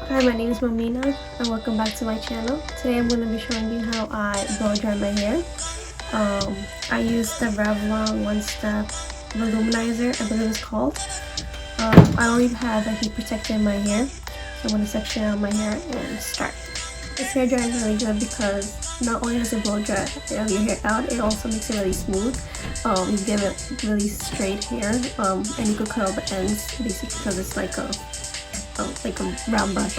Hi, my name is Momina and welcome back to my channel. Today I'm going to be showing you how I blow dry my hair. I use the Revlon one-step volumizer, I believe it's called. I don't even have a heat protector in my hair, so I'm going to section out my hair and start. This hair dryer is really good because not only does it blow dry your hair out, it also makes it really smooth. You give it really straight hair, and you could curl the ends basically because it's like a round brush.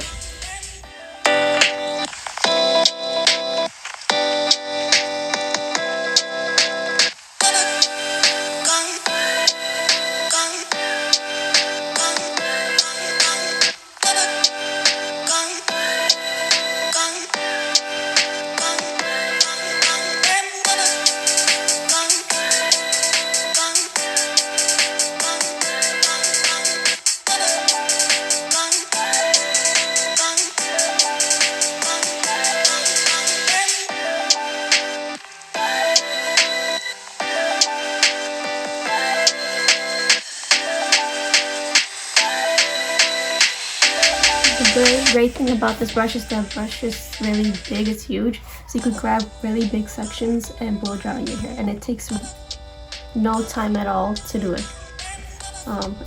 The great thing about this brush is that the brush is really big, it's huge, so you can grab really big sections and blow dry your hair, and it takes no time at all to do it.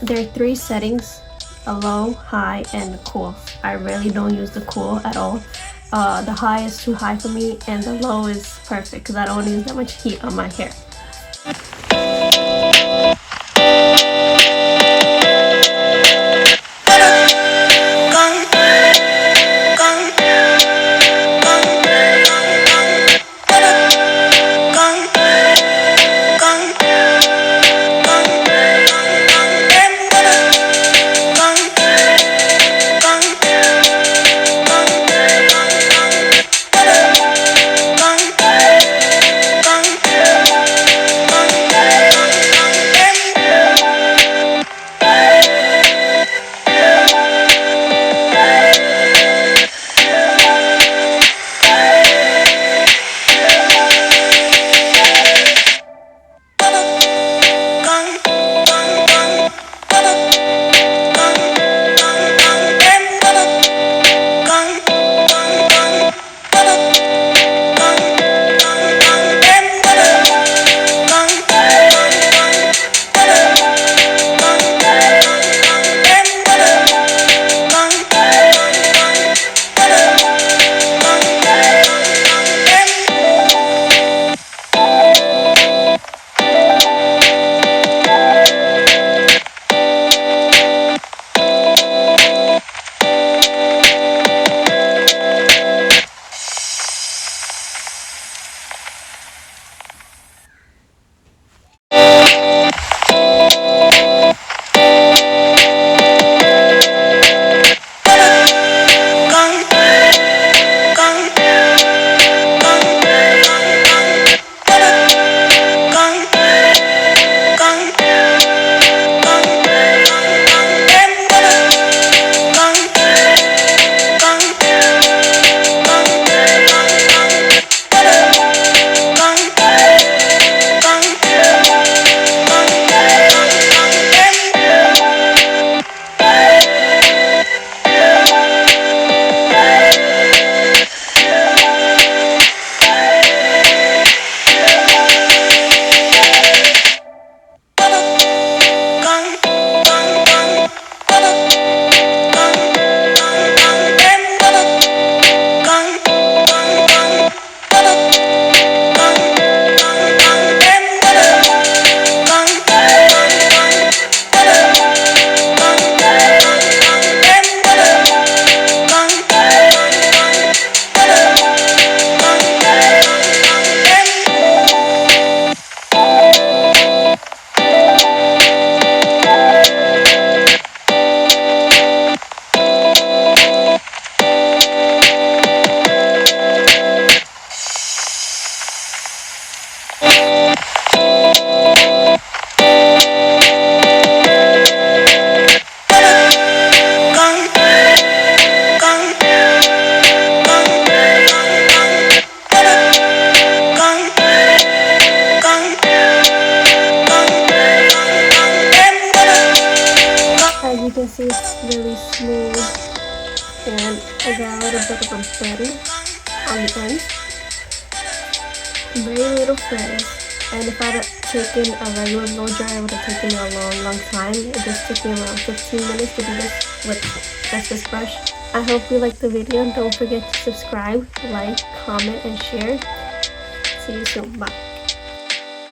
There are 3 settings: a low, high, and cool. I really don't use the cool at all. The high is too high for me and the low is perfect because I don't use that much heat on my hair. and I got a little bit of a fretting on the ends. Very little fretting. And if I had taken a regular blow dryer, it would have taken me a long time. It just took me around 15 minutes to do this with just this brush. I hope you liked the video. Don't forget to subscribe, like, comment, and share. See you soon. Bye.